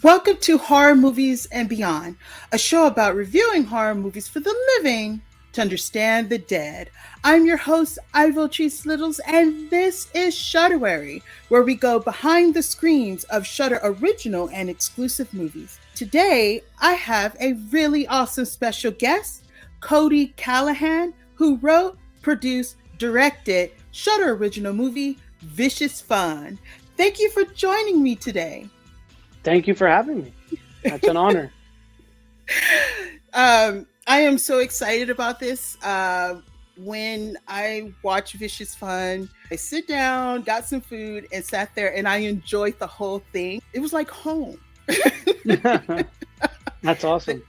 Welcome to Horror Movies and Beyond, a show about reviewing horror movies for the living to understand the dead. I'm your host, Ivotres Littles, and this is Shudderary, where we go behind the screens of Shudder original and exclusive movies. Today, I have a really awesome special guest, Cody Callahan, who wrote, produced, directed Shudder original movie, Vicious Fun. Thank you for joining me today. Thank you for having me. That's an honor. I am so excited about this. When I watch Vicious Fun, I sit down, got some food, and sat there, and I enjoyed the whole thing. It was like home. That's awesome.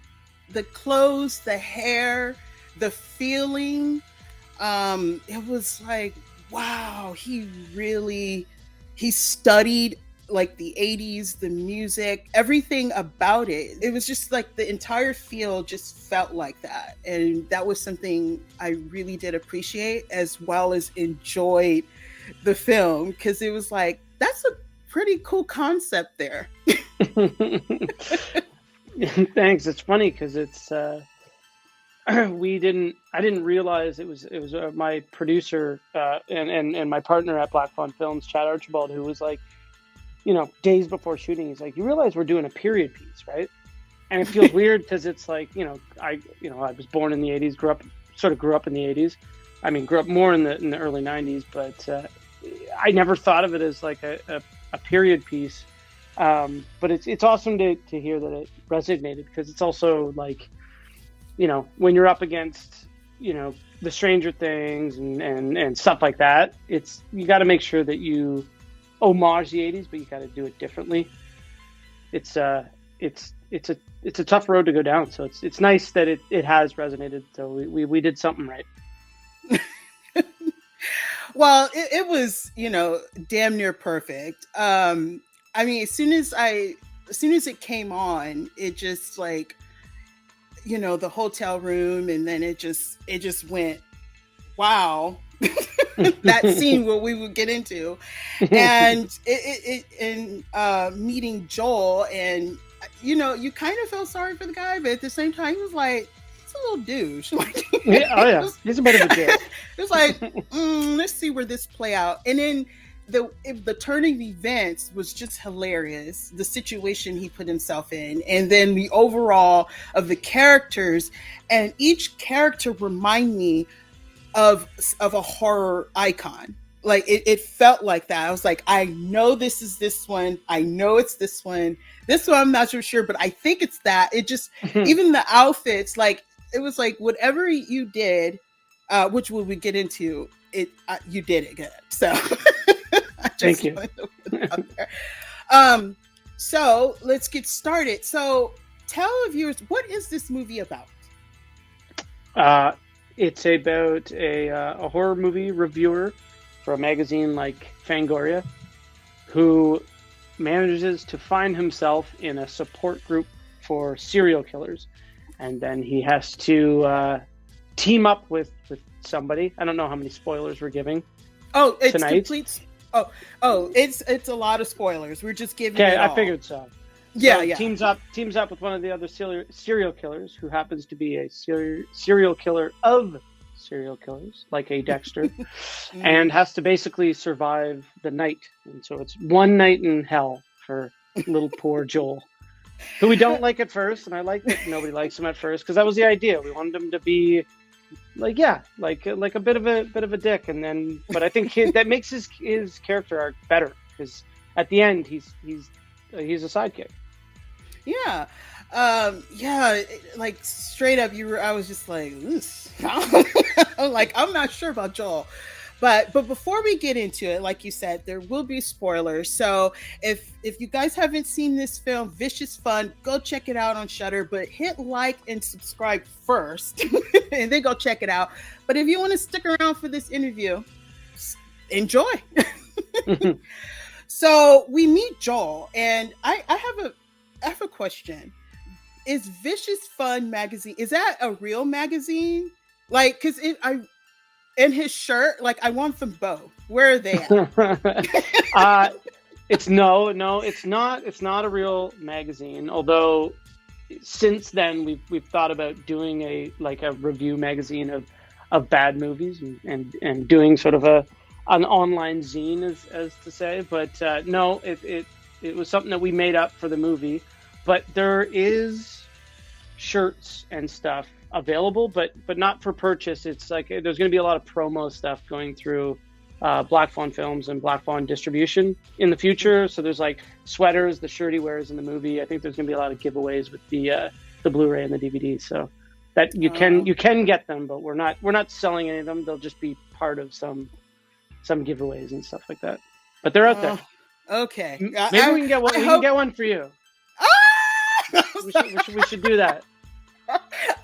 The clothes, the hair, the feeling. It was like, wow, he studied like the 80s, the music, everything about it. It was just like the entire feel just felt like that. And that was something I really did appreciate, as well as enjoyed the film, because it was like, that's a pretty cool concept there. Thanks. It's funny because it's I didn't realize it was my producer and my partner at Black Fawn Films, Chad Archibald, who was like, days before shooting, he's like, you realize we're doing a period piece, right? And it feels weird because it's like, I was born in the 80s, grew up in the 80s. I mean, grew up more in the early 90s, but I never thought of it as like a period piece. But it's awesome to hear that it resonated, because it's also like, when you're up against, the Stranger Things and stuff like that, you got to make sure that you homage the 80s, but you got to do it differently. It's a tough road to go down, so it's nice that it has resonated. So we did something right. Well, it was, damn near perfect. I mean, as soon as it came on, it just like, the hotel room, and then it just went, wow. That scene where we would get into, and meeting Joel, and you kind of felt sorry for the guy, but at the same time, he was like, he's a little douche. Like, yeah, he's a bit of a dick. It was like, let's see where this play out, and then the turning of events was just hilarious. The situation he put himself in, and then the overall of the characters, and each character remind me of a horror icon. Like it felt like that. I was like, I know this is this one. I know it's this one. This one I'm not so sure, but I think it's that. It just even the outfits, like it was like whatever you did, which we would get into, it you did it good. So thank you. So let's get started. So tell the viewers, what is this movie about? It's about a horror movie reviewer for a magazine like Fangoria, who manages to find himself in a support group for serial killers, and then he has to team up with somebody. I don't know how many spoilers we're giving. Oh, it's tonight. Complete. Oh, it's a lot of spoilers. We're just giving. Okay, it all. I figured so. Yeah. Teams up with one of the other serial killers, who happens to be a serial killer of serial killers, like a Dexter, and has to basically survive the night. And so it's one night in hell for little poor Joel, who we don't like at first, and I like that nobody likes him at first, because that was the idea. We wanted him to be like a bit of a dick, and then but I think that makes his character arc better, because at the end he's a sidekick. Yeah. Like straight up, I was just like, like, I'm not sure about Joel, but before we get into it, like you said, there will be spoilers. So if you guys haven't seen this film, Vicious Fun, go check it out on Shudder, but hit like and subscribe first, and then go check it out. But if you want to stick around for this interview, enjoy. So we meet Joel, and I have a question. Is Vicious Fun magazine, is that a real magazine? Like, because in his shirt, like, I want them both. Where are they at? It's not. It's not a real magazine. Although since then we've thought about doing a review magazine of bad movies and doing sort of an online zine, as to say. But no, it was something that we made up for the movie. But there is shirts and stuff available, but not for purchase. It's like there's going to be a lot of promo stuff going through Black Fawn Films and Black Fawn Distribution in the future. So there's like sweaters, the shirt he wears in the movie. I think there's going to be a lot of giveaways with the Blu-ray and the DVD. So that you can get them, but we're not selling any of them. They'll just be part of some giveaways and stuff like that. But they're out there. Okay, maybe we can get one. We can get one for you. We should do that.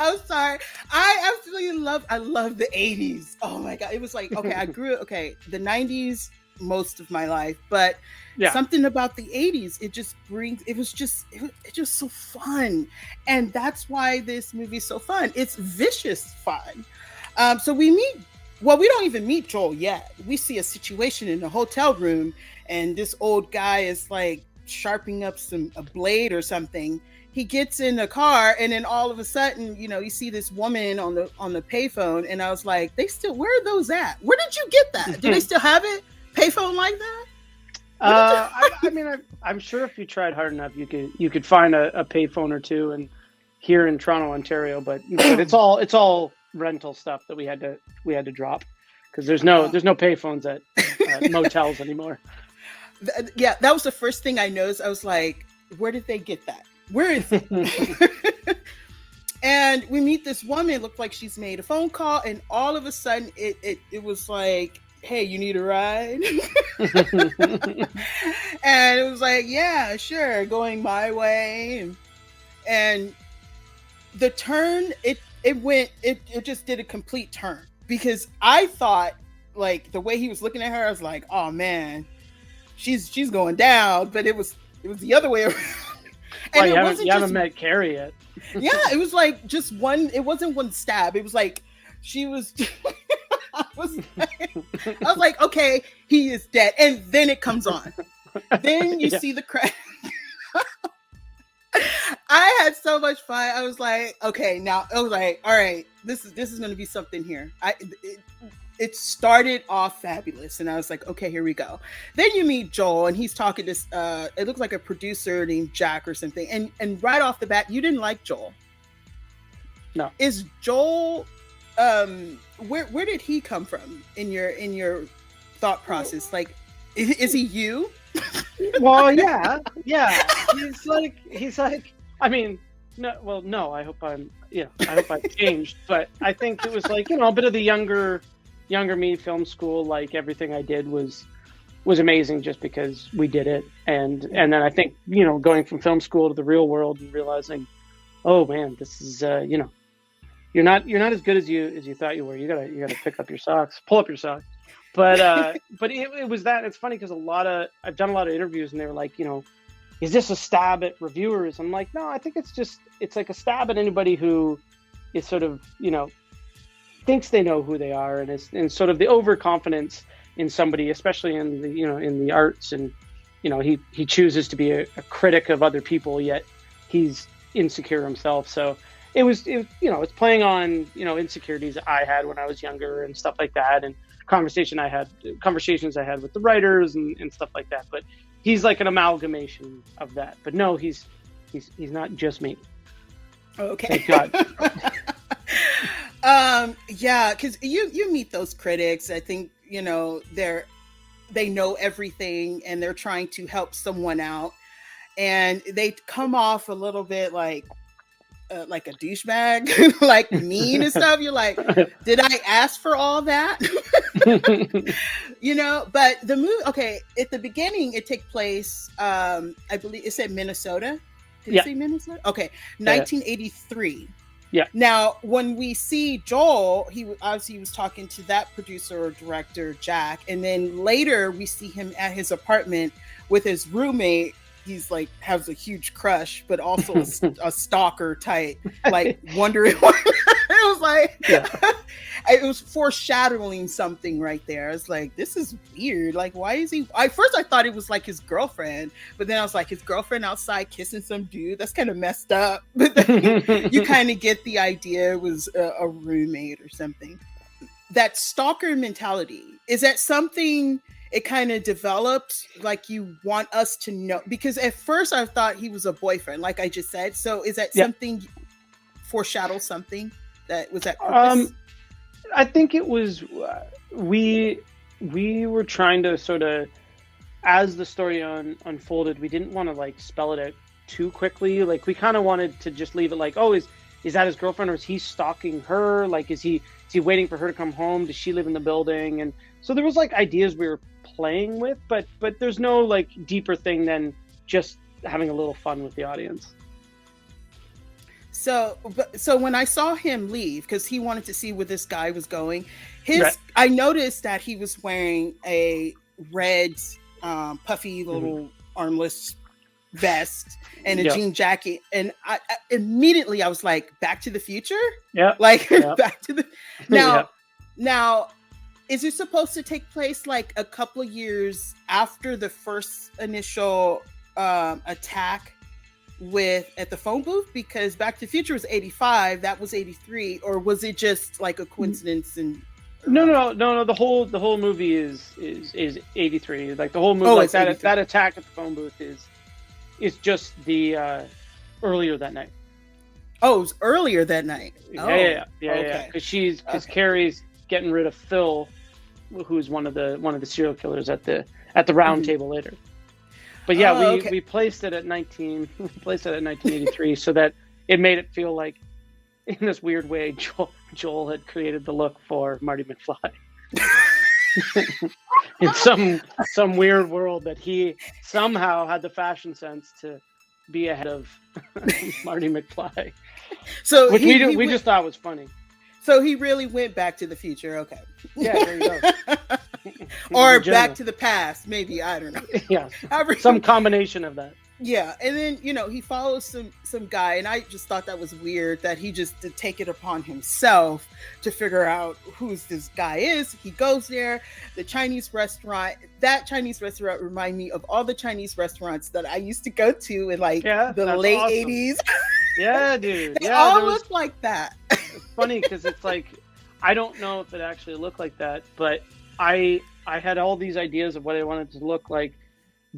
I'm sorry. I absolutely love the 80s. Oh my God. It was like, okay, I grew up, the 90s most of my life, but something about the 80s, it was just so fun. And that's why this movie's so fun. It's vicious fun. So we don't even meet Joel yet. We see a situation in the hotel room and this old guy is like sharpening up a blade or something. He gets in the car and then all of a sudden, you see this woman on the payphone, and I was like, where are those at? Where did you get that? Do they still have it? Payphone like that? I mean, I'm sure if you tried hard enough, you could find a payphone or two, and here in Toronto, Ontario, but it's all rental stuff that we had to drop because there's no payphones at motels anymore. Yeah, that was the first thing I noticed. I was like, where did they get that? Where is it? And we meet this woman. It looked like she's made a phone call, and all of a sudden it was like, hey, you need a ride? And it was like, yeah, sure, going my way. And the turn, it just did a complete turn, because I thought, like, the way he was looking at her, I was like, oh man, she's going down, but it was the other way around. And well, you haven't met Carrie yet. Yeah, it was like just one. It wasn't one stab. It was like she was. I was like, okay, he is dead, and then it comes on. Then you see the crack. I had so much fun. I was like, okay, now I was like, all right, this is going to be something here. It started off fabulous, and I was like, okay, here we go. Then you meet Joel, and he's talking to it looks like a producer named Jack or something. And right off the bat, you didn't like Joel. No. Is Joel, where did he come from in your thought process? Like, is he you? Well, yeah. He's like, I mean, no, I hope I've changed, but I think it was like, a bit of the younger me, film school. Like, everything I did was amazing just because we did it. And then I think, going from film school to the real world and realizing, oh man, this is, you're not as good as you thought you were. You gotta pull up your socks. But it was that. It's funny because I've done a lot of interviews, and they were like, is this a stab at reviewers? I'm like, no, I think it's like a stab at anybody who is sort of, thinks they know who they are, and sort of the overconfidence in somebody, especially in the in the arts, and he chooses to be a critic of other people, yet he's insecure himself. So it's playing on insecurities I had when I was younger and stuff like that, and conversations I had with the writers and stuff like that. But he's like an amalgamation of that. But no, he's not just me. Okay. Thank God. Yeah, because you meet those critics. I think they know everything, and they're trying to help someone out, and they come off a little bit like a douchebag, like mean and stuff. You're like, did I ask for all that? But the movie, at the beginning, it takes place, I believe it said Minnesota. Did it say Minnesota? Okay, 1983. Yeah. Now, when we see Joel, he was talking to that producer or director, Jack, and then later we see him at his apartment with his roommate. He's like has a huge crush, but also a stalker type, like wondering. It was like, it was foreshadowing something right there. I was like, this is weird. Like, why is he? First I thought it was like his girlfriend, but then I was like, his girlfriend outside kissing some dude. That's kind of messed up. But then you kind of get the idea it was a roommate or something. That stalker mentality, is that something it kind of developed, like you want us to know? Because at first I thought he was a boyfriend, like I just said. So is that something foreshadow something that was that purpose? I think it was we were trying to sort of, as the story unfolded, we didn't want to like spell it out too quickly. Like we kind of wanted to just leave it like, oh, is that his girlfriend, or is he stalking her? Like, is he waiting for her to come home? Does she live in the building? And so there was like ideas we were playing with, but there's no like deeper thing than just having a little fun with the audience. So when I saw him leave, because he wanted to see where this guy was going, Right. I noticed that he was wearing a red, puffy little armless vest and a jean jacket, and I immediately I was like, Back to the Future? Yeah. Like Back to the now. Is it supposed to take place like a couple of years after the first initial attack at the phone booth? Because Back to the Future was 85, that was 83, or was it just like a coincidence? And no. The whole movie is 83. Like the whole movie, like that attack at the phone booth is just the earlier that night. Oh, it was earlier that night. Yeah. Because Carrie's getting rid of Phil, who's one of the serial killers at the round table later. But yeah, we placed it at 1983 so that it made it feel like, in this weird way, Joel had created the look for Marty McFly. In some weird world that he somehow had the fashion sense to be ahead of Marty McFly. So which we just thought was funny. So he really went Back to the Future. Okay. Yeah, there you go. Or Back to the Past, maybe. I don't know. Yeah. Some combination of that. Yeah. And then, he follows some guy, and I just thought that was weird that he just did take it upon himself to figure out who this guy is. He goes there, the Chinese restaurant. That Chinese restaurant reminded me of all the Chinese restaurants that I used to go to in like the late awesome. 80s. Yeah, dude. They all look like that. It's funny because it's like, I don't know if it actually looked like that, but I had all these ideas of what I wanted to look like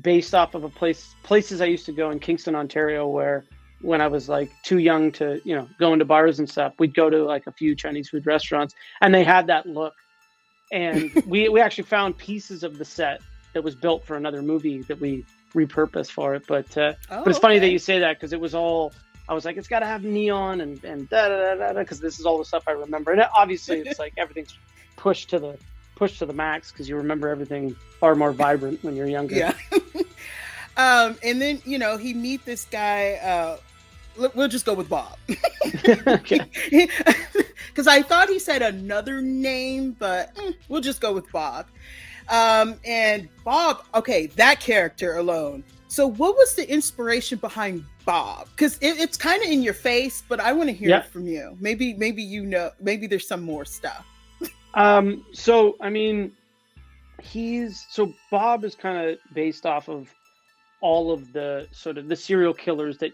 based off of places I used to go in Kingston, Ontario, where when I was like too young to, go into bars and stuff, we'd go to like a few Chinese food restaurants, and they had that look. And we actually found pieces of the set that was built for another movie that we repurposed for it. But it's funny that you say that, because it was all, I was like, it's got to have neon and da da da da, because this is all the stuff I remember. And obviously, it's like everything's pushed to the max, because you remember everything far more vibrant when you're younger. Yeah. And then he meet this guy. We'll just go with Bob. Okay. Because I thought he said another name, but we'll just go with Bob. And Bob, okay, that character alone. So what was the inspiration behind Bob? Because it's kind of in your face, but I want to hear it from you. Maybe maybe there's some more stuff. So I mean, Bob is kind of based off of all of the sort of the serial killers that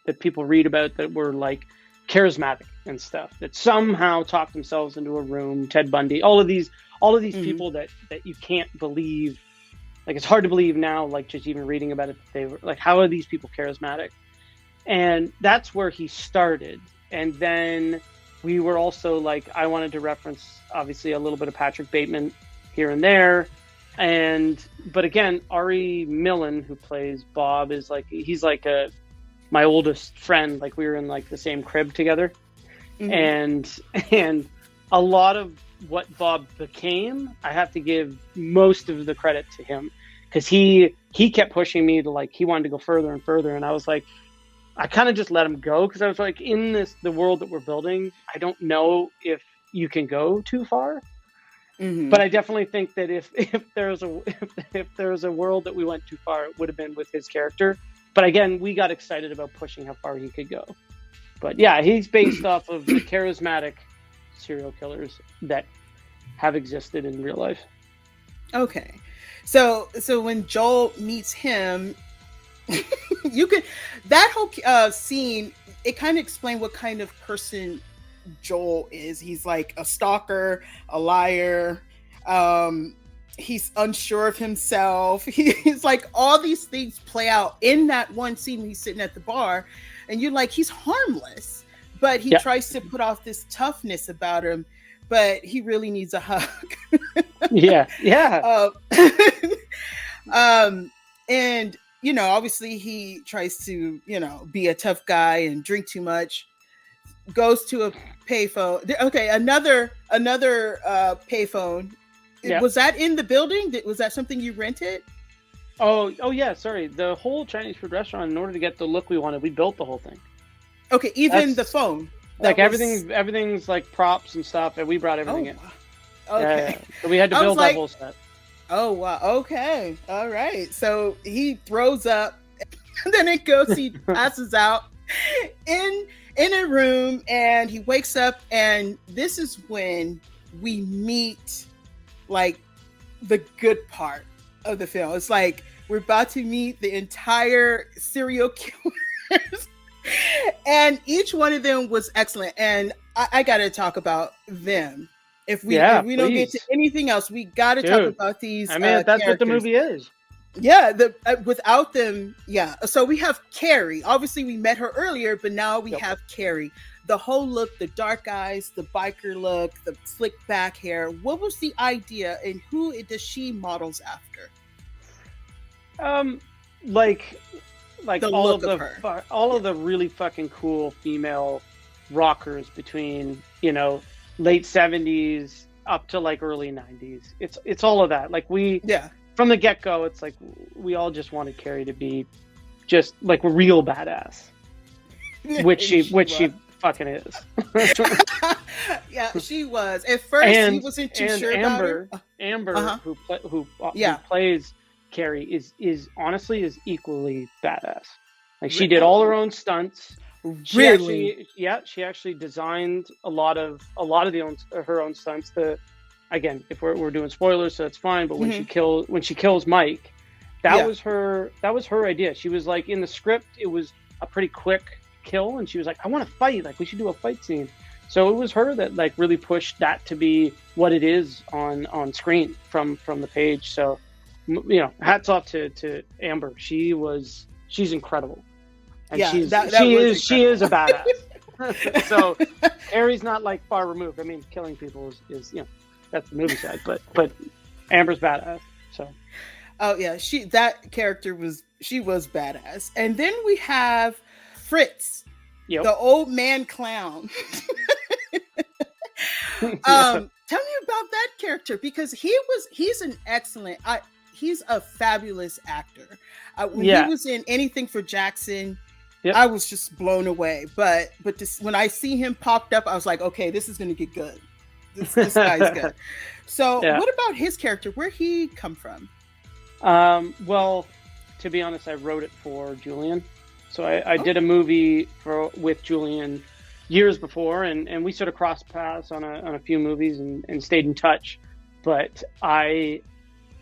that people read about, that were like charismatic and stuff, that somehow talked themselves into a room. Ted Bundy, all of these people that you can't believe. Like, it's hard to believe now, like, just even reading about it, that they were like, how are these people charismatic? And that's where he started. And then we were also like, I wanted to reference, obviously, a little bit of Patrick Bateman here and there. But again, Ari Millen, who plays Bob, is like, he's like my oldest friend. Like, we were in like the same crib together. Mm-hmm. And a lot of what Bob became, I have to give most of the credit to him, because he kept pushing me to, like, he wanted to go further and further, and I was like, I kind of just let him go, because I was like, in the world that we're building, I don't know if you can go too far. Mm-hmm. But I definitely think that if there was a world that we went too far, it would have been with his character. But again, we got excited about pushing how far he could go. But yeah, he's based off of the charismatic serial killers that have existed in real life. Okay. So when Joel meets him, you could, that whole scene, it kind of explained what kind of person Joel is. He's like a stalker, a liar. He's unsure of himself. He's like, all these things play out in that one scene when he's sitting at the bar, and you're like, he's harmless, but he tries to put off this toughness about him, but he really needs a hug. Yeah. And you know, obviously he tries to, you know, be a tough guy and drink too much. Goes to a payphone. Okay, another payphone. Yeah. Was that in the building? Was that something you rented? Oh yeah. Sorry, the whole Chinese food restaurant. In order to get the look we wanted, we built the whole thing. Okay, even the phone. Like everything's like props and stuff, and we brought everything in. Okay. So we had to build that whole set. Oh wow. Okay. All right. So he throws up, and then it goes. He passes out in a room, and he wakes up, and this is when we meet like the good part of the film. It's like we're about to meet the entire serial killers, and each one of them was excellent. And I got to talk about them. If we don't get to anything else, we got to talk about these. I mean, that's what the movie is. Yeah, without them, yeah. So we have Carrie. Obviously, we met her earlier, but now we have Carrie. The whole look, the dark eyes, the biker look, the slick back hair. What was the idea, and who does she models after? Like the all look of her. All of the really fucking cool female rockers between, you know, late 70s up to like early 90s. It's all of that. Like from the get-go, it's like we all just wanted Carrie to be just like a real badass, which she fucking is. Yeah, she was. At first, he wasn't too sure about her. Amber, who plays Carrie, is honestly equally badass. Like she did all her own stunts. She actually designed a lot of her own stunts. Again, if we're doing spoilers, so it's fine. But when she kills Mike, that was her idea. She was like, in the script, it was a pretty quick kill, and she was like, I want to fight. Like, we should do a fight scene. So it was her that like really pushed that to be what it is on screen from the page. So, you know, hats off to Amber. She's incredible. And she is a badass. So Carrie's not like far removed. I mean, killing people is you know, that's the movie side, but Amber's badass. So that character was badass. And then we have Fritz, the old man clown. Tell me about that character, because he's a fabulous actor. When he was in anything for Jackson, I was just blown away. But when I see him popped up, I was like, okay, this is going to get good. This guy's good. So what about his character? Where'd he come from? Well, to be honest, I wrote it for Julian. So I did a movie with Julian years before, and we sort of crossed paths on a few movies and stayed in touch. But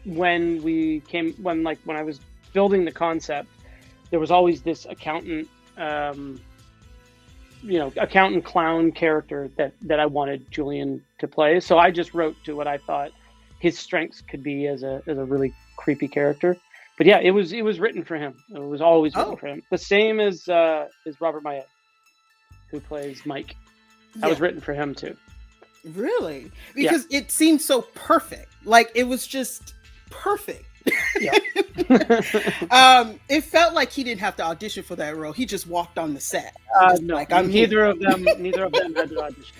when I was building the concept, there was always this accountant clown character that I wanted Julian to play. So I just wrote to what I thought his strengths could be as a really creepy character. But yeah, it was written for him. It was always written for him. The same as Robert Maillet, who plays Mike. That was written for him too. Really? Because it seemed so perfect. Like, it was just perfect. Yeah. It felt like he didn't have to audition for that role. He just walked on the set. No, like, neither of them had to audition.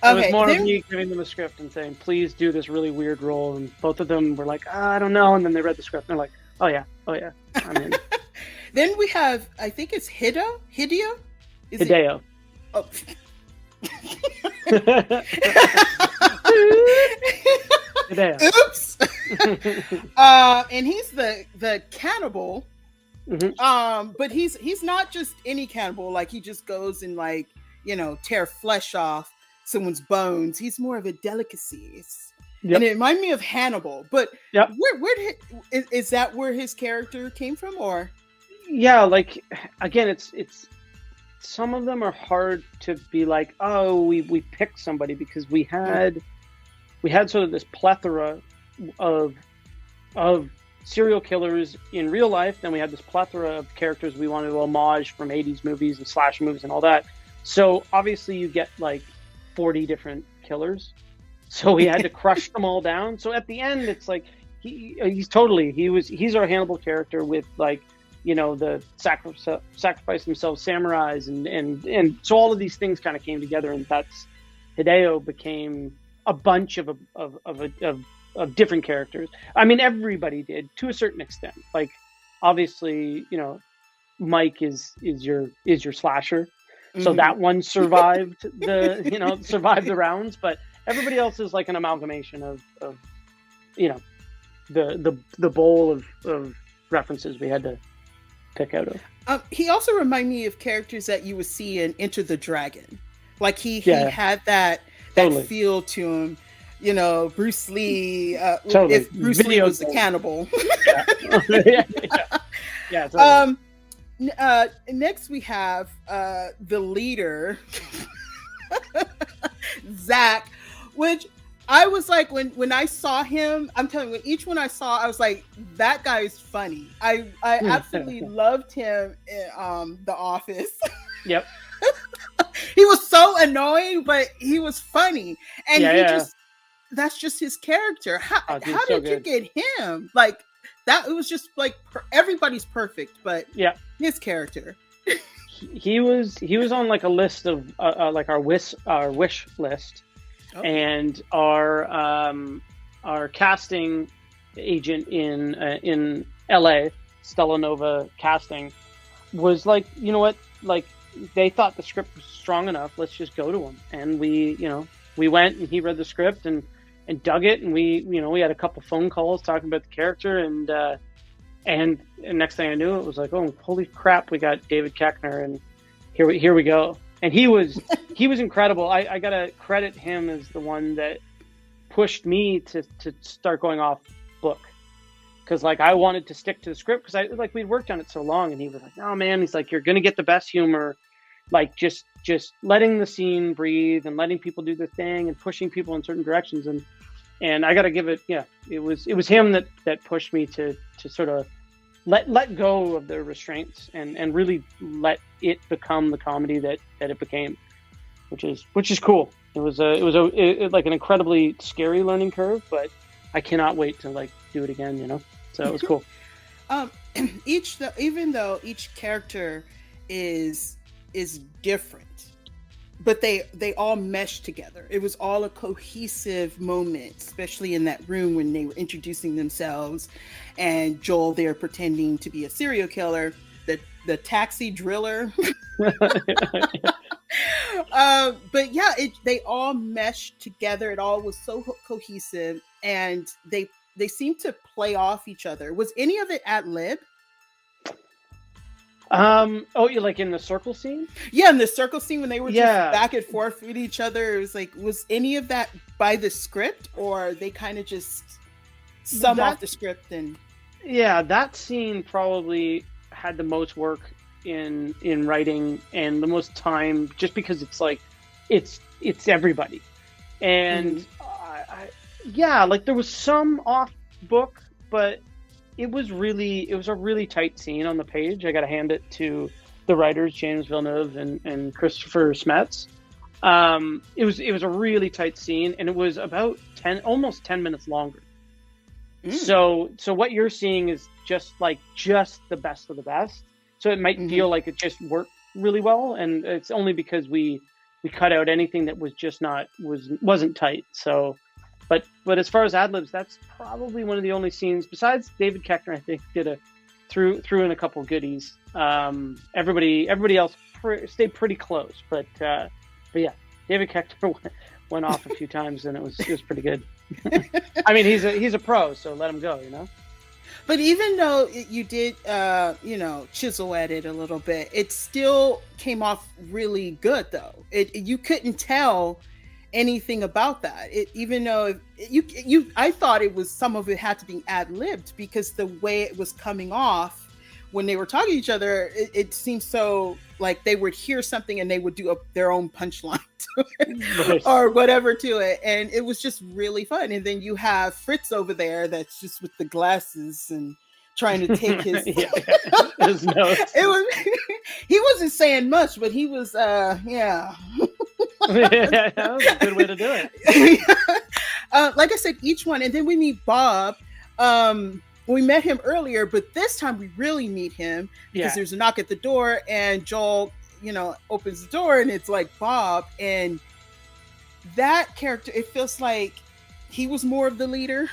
It was more of me giving them a script and saying, please do this really weird role. And both of them were like, I don't know. And then they read the script and they're like, oh yeah, I'm in. Then we have, I think it's Hideo? Hideo. Oh. Oops. And he's the cannibal. Mm-hmm. But he's not just any cannibal. Like, he just goes and, like, you know, tear flesh off someone's bones. He's more of a delicacy. Yep. And it reminded me of Hannibal. But Yep. Is that where his character came from, or? Yeah, like again, it's some of them are hard to be like, oh, we picked somebody, because we had sort of this plethora of serial killers in real life. Then we had this plethora of characters we wanted to homage from 80s movies and slasher movies and all that. So obviously you get like 40 different killers. So we had to crush them all down. So at the end, it's like he's our Hannibal character with like, you know, the sacrifice themselves samurais and so all of these things kind of came together, and that's Hideo became a bunch of different characters. I mean, everybody did to a certain extent. Like obviously, you know, Mike is your slasher. So that one survived the rounds, but everybody else is like an amalgamation of you know, the bowl of references we had to pick out of. He also reminded me of characters that you would see in Enter the Dragon. Like he had that totally. Feel to him. You know, Bruce Lee. Totally. If Bruce Lee was the cannibal. Yeah. Totally. Next we have the leader, Zach, which I was like, when I saw him, I'm telling you, when each one I saw, I was like, that guy is funny. I absolutely loved him in The Office. Yep. He was so annoying, but he was funny. And that's just his character. How did you get him? Like, that, it was just like everybody's perfect, but his character. he was on like a list of like our wish list, and our casting agent in LA, Stella Nova Casting, was like, you know what, like they thought the script was strong enough. Let's just go to him, and we went and he read the script and dug it, and we had a couple phone calls talking about the character, and next thing I knew, it was like, oh, holy crap, we got David Koechner, and here we go. And he was incredible. I gotta credit him as the one that pushed me to start going off book, because like I wanted to stick to the script, because we'd worked on it so long, and he was like, oh man, he's like, you're gonna get the best humor, like just letting the scene breathe and letting people do their thing and pushing people in certain directions, and I gotta give it, it was him that pushed me to sort of let go of the restraints and really let it become the comedy that it became, which is cool. It was like an incredibly scary learning curve, but I cannot wait to like do it again, you know. So it was cool. Even though each character is different, but they all mesh together. It was all a cohesive moment, especially in that room when they were introducing themselves, and Joel there pretending to be a serial killer, the taxi driller. But yeah, they all meshed together. It all was so cohesive, and they seemed to play off each other. Was any of it ad lib? You like in the circle scene? Yeah, in the circle scene when they were just back and forth with each other. It was like, was any of that by the script, or they kind of just sum off the script? And that scene probably had the most work in writing and the most time, just because it's like it's everybody, and like there was some off book, but it was a really tight scene on the page. I got to hand it to the writers, James Villeneuve and Christopher Smets. It was a really tight scene, and it was about almost 10 minutes longer. So what you're seeing is just the best of the best. So it might feel like it just worked really well, and it's only because we cut out anything that was just wasn't tight. So, but as far as ad libs, that's probably one of the only scenes besides David Koechner, I think, threw in a couple goodies. Everybody else stayed pretty close, but yeah, David Koechner went off a few times, and it was pretty good. I mean, he's a pro, so let him go, you know. But even though you did, chisel at it a little bit, it still came off really good, though. You couldn't tell anything about that. Even though I thought it was, some of it had to be ad-libbed, because the way it was coming off when they were talking to each other, it seemed so like they would hear something and they would do their own punchline to it or whatever to it. And it was just really fun. And then you have Fritz over there that's just with the glasses and trying to take his, his notes. It was, he wasn't saying much, but he was, yeah, that was a good way to do it. Like I said, each one. And then we meet Bob. We met him earlier, but this time we really meet him because there's a knock at the door, and Joel, opens the door, and it's like Bob. And that character, it feels like he was more of the leader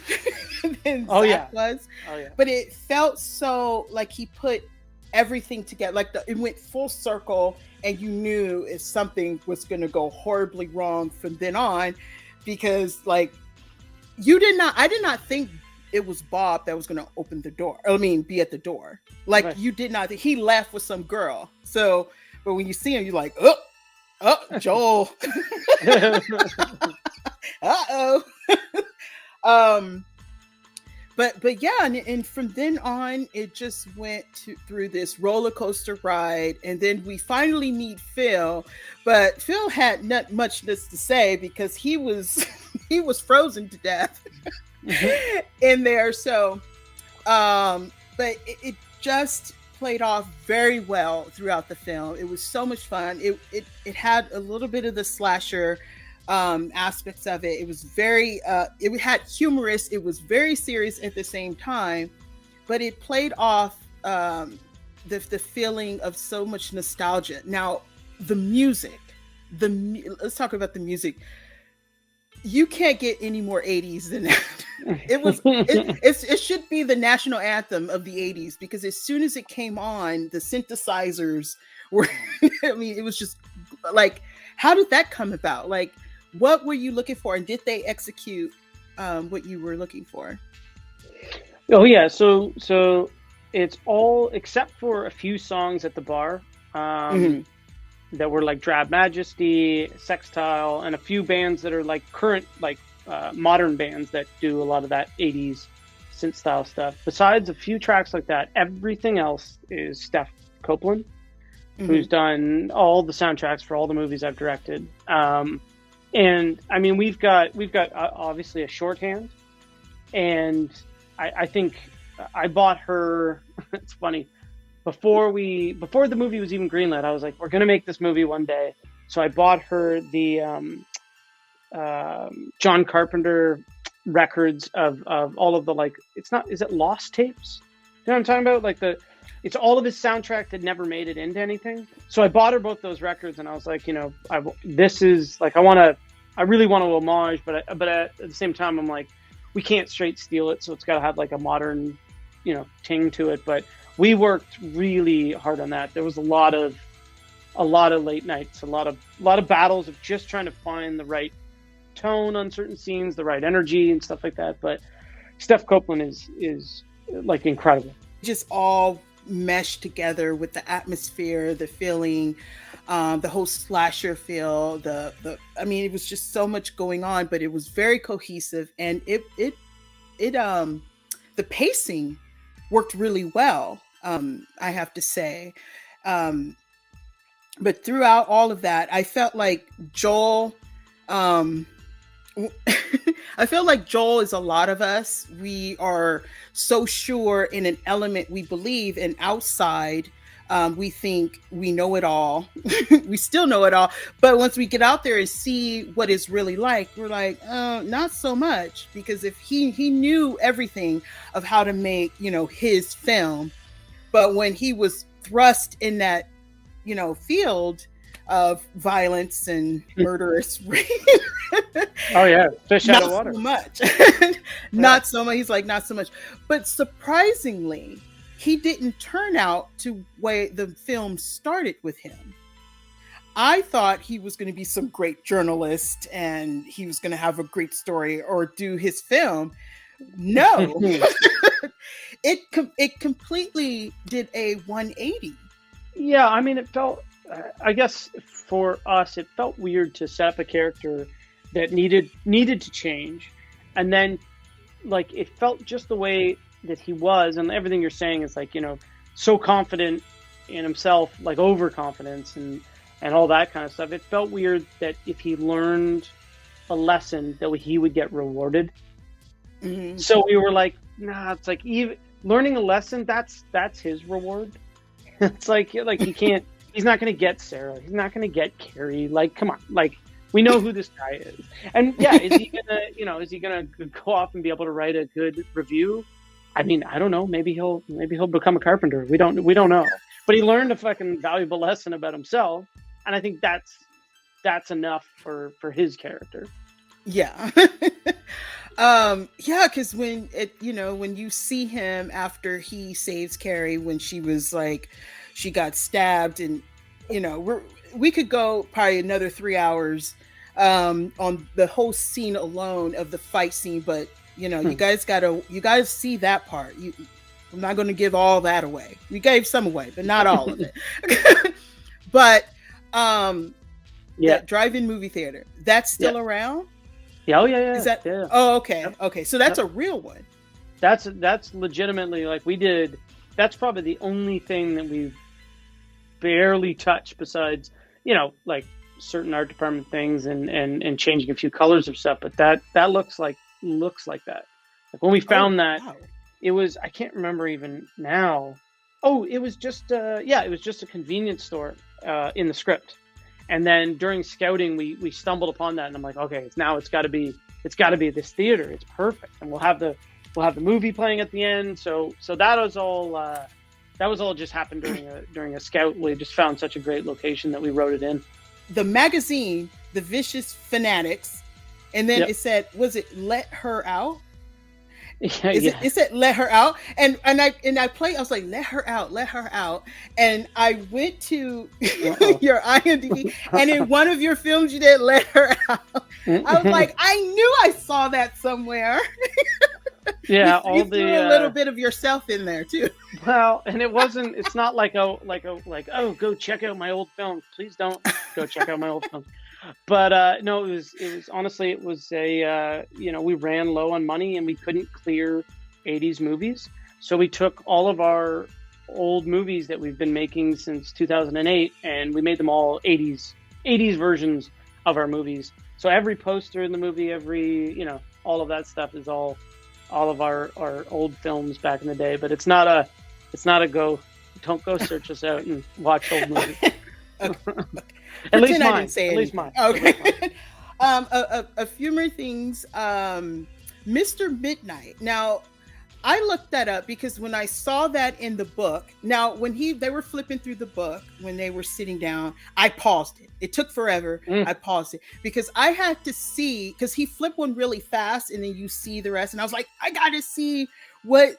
than Zach was. Oh, yeah. But it felt so like he put everything together, like it went full circle, and you knew if something was going to go horribly wrong from then on, because like I did not think it was Bob that was going to open the door. Be at the door. Like, right. You did not think he left with some girl. So, but when you see him, you're like, oh, Joel. Uh-oh. But yeah, and from then on, it just went through this roller coaster ride, and then we finally meet Phil. But Phil had not much to say because he was frozen to death. In there. So but it just played off very well throughout the film. It was so much fun. It had a little bit of the slasher aspects of it. It was very it had humorous, it was very serious at the same time, but it played off the feeling of so much nostalgia. Now the music, let's talk about the music. You can't get any more 80s than that. It should be the national anthem of the 80s, because as soon as it came on, the synthesizers were, it was just like, how did that come about? Like, what were you looking for? And did they execute what you were looking for? Oh yeah. So it's all, except for a few songs at the bar, that were like Drab Majesty, Sextile, and a few bands that are like current, like modern bands that do a lot of that 80s synth style stuff. Besides a few tracks like that, everything else is Steph Copeland, who's done all the soundtracks for all the movies I've directed. And I mean, we've got obviously a shorthand, and I think I bought her. It's funny. Before the movie was even greenlit, I was like, we're going to make this movie one day. So I bought her the John Carpenter records of all of the, like, is it Lost Tapes? You know what I'm talking about? Like it's all of his soundtrack that never made it into anything. So I bought her both those records, and I was like, this is like, I really want to homage, but at the same time, I'm like, we can't straight steal it. So it's got to have like a modern, ting to it. But we worked really hard on that. There was a lot of late nights, a lot of battles of just trying to find the right tone on certain scenes, the right energy and stuff like that. But Steph Copeland is like incredible. Just all meshed together with the atmosphere, the feeling, the whole slasher feel. It was just so much going on, but it was very cohesive, and it the pacing worked really well, I have to say. But throughout all of that, I felt like Joel, I feel like Joel is a lot of us. We are so sure in an element we believe, and outside, we think we know it all. We still know it all. But once we get out there and see what it's really like, we're like, not so much. Because if he knew everything of how to make, his film, but when he was thrust in that, field of violence and murderous rape. Oh yeah, fish out of water. So much. Not so much. He's like, not so much. But surprisingly, he didn't turn out to way the film started with him. I thought he was going to be some great journalist and he was going to have a great story or do his film. No, it completely did a 180. Yeah, I mean, it felt, I guess for us, it felt weird to set up a character that needed to change. And then like it felt just the way that he was, and everything you're saying is like, you know, so confident in himself, like overconfidence and all that kind of stuff. It felt weird that if he learned a lesson that he would get rewarded. Mm-hmm. So we were like, nah, it's like even learning a lesson, that's his reward. It's like he can't, he's not going to get Sarah. He's not going to get Carrie. Like, come on. Like, we know who this guy is. And yeah, is he going to go off and be able to write a good review? I mean, I don't know. Maybe he'll become a carpenter. We don't know. But he learned a fucking valuable lesson about himself. And I think that's enough for his character. Yeah. Yeah, because when you see him after he saves Carrie, when she was like, she got stabbed, and you know, we could go probably another 3 hours on the whole scene alone of the fight scene, but you know, you guys see that part. I'm not going to give all that away. We gave some away, but not all of it. But that drive-in movie theater, that's still around? Yeah, oh yeah. Is that? Yeah. Oh, okay, yep. Okay. So that's a real one. That's legitimately, like, we did. That's probably the only thing that we've barely touched, besides, you know, like certain art department things and changing a few colors of stuff. But that looks like that. Like when we found wow. It was, I can't remember even now. Oh, it was just it was just a convenience store in the script. And then during scouting, we stumbled upon that, and I'm like, okay, it's got to be this theater. It's perfect, and we'll have the movie playing at the end. So that was all just happened during a scout. We just found such a great location that we wrote it in. The magazine, The Vicious Fanatics, and then it said, was it Let Her Out? It said Let Her Out, and I played. I was like, let her out, and I went to your IMDb, and in one of your films you did Let Her Out. I was like, I knew I saw that somewhere. Yeah, you threw a little bit of yourself in there too. Well, and it's not like go check out my old films. Please don't go check out my old films. But no, it was honestly, it was a we ran low on money and we couldn't clear 80s movies, so we took all of our old movies that we've been making since 2008 and we made them all 80s versions of our movies. So every poster in the movie, all of that stuff is all of our old films back in the day. But it's not a don't go search us out and watch old movies. Okay. At least mine. Okay. A few more things. Mr. Midnight. Now, I looked that up because when I saw that in the book, now when they were flipping through the book, when they were sitting down, I paused it. It took forever. I paused it because I had to see, because he flipped one really fast and then you see the rest. And I was like, I got to see what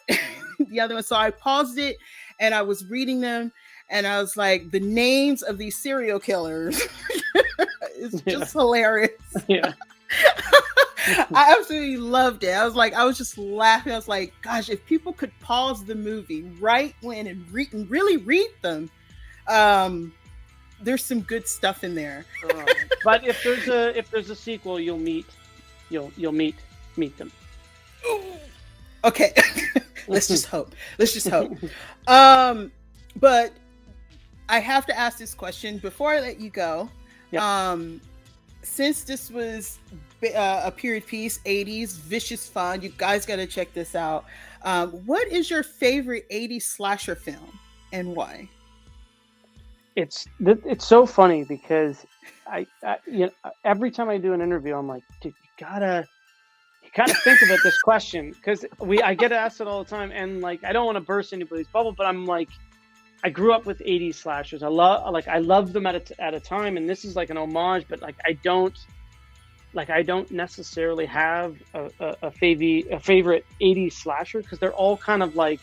the other one. So I paused it and I was reading them. And I was like, the names of these serial killers is just hilarious. Yeah. I absolutely loved it. I was just laughing. I was like, gosh, if people could pause the movie right when and really read them, there's some good stuff in there. But if there's a sequel, you'll meet them. Okay. Let's just hope. But I have to ask this question before I let you go. Yep. Since this was a period piece, 80s, vicious fun, you guys got to check this out. What is your favorite 80s slasher film and why? It's so funny because I every time I do an interview, I'm like, dude, you gotta think about this question, because I get asked it all the time, and like I don't want to burst anybody's bubble, but I'm like, I grew up with 80s slashers. I love them at a time, and this is like an homage, but like I don't necessarily have a favorite 80s slasher, because they're all kind of like,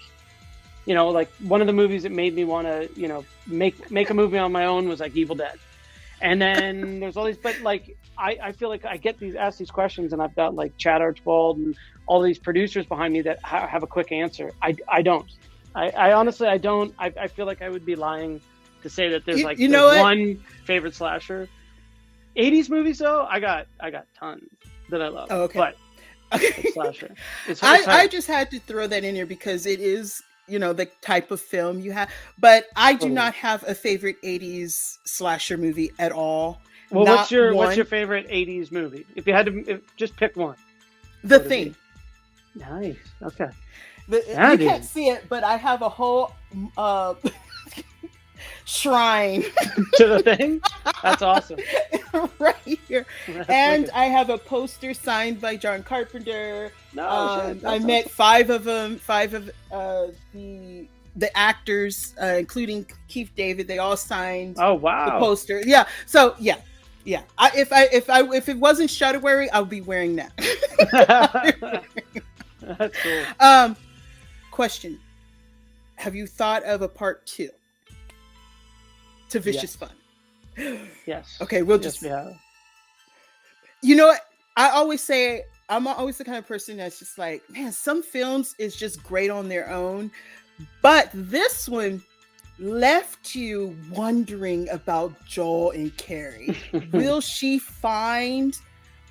like one of the movies that made me want to make a movie on my own was like Evil Dead, and then there's all these, but like I feel like I get asked these questions, and I've got like Chad Archibald and all these producers behind me that have a quick answer. I don't. I honestly, I don't. I feel like I would be lying to say that there's one favorite slasher. 80s movies though, I got tons that I love. Oh, okay. But Okay. slasher. I just had to throw that in here because it is, the type of film you have. But I do not have a favorite 80s slasher movie at all. Well, what's your favorite 80s movie? If you had to just pick one. The Thing. Nice. Okay. You can't see it, but I have a whole shrine to The Thing. That's awesome. Right here. And I have a poster signed by John Carpenter. I met awesome. 5 of them, 5 of the actors, including Keith David. They all signed. Oh wow! The poster. Yeah. So yeah. If it wasn't Shudderary, I'll be wearing that. That's cool. Question: have you thought of a part 2 to Vicious Fun? Yes. Okay, we'll just. You know what? I always say I'm always the kind of person that's just like, man, some films is just great on their own, but this one left you wondering about Joel and Carrie. Will she find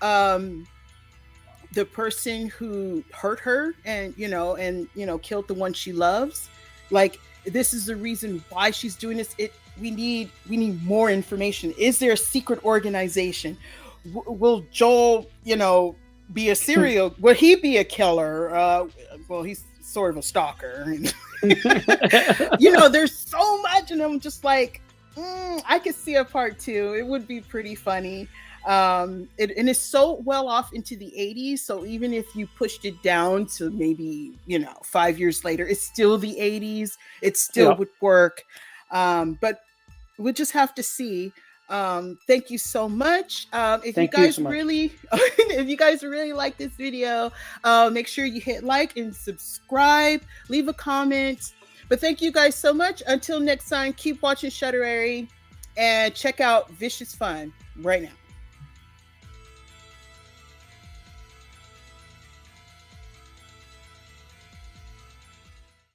the person who hurt her and killed the one she loves? Like, this is the reason why she's doing this. We need more information. Is there a secret organization? Will Joel, be a serial? Will he be a killer? Well, he's sort of a stalker. There's so much, and I'm just like, I could see a part 2. It would be pretty funny. And it's so well off into the 80s, so even if you pushed it down to maybe 5 years later, it's still the 80s. It still would work, but we'll just have to see. Thank you so much. If you guys really like this video, make sure you hit like and subscribe, leave a comment. But thank you guys so much. Until next time, keep watching Shudderary and check out Vicious Fun right now.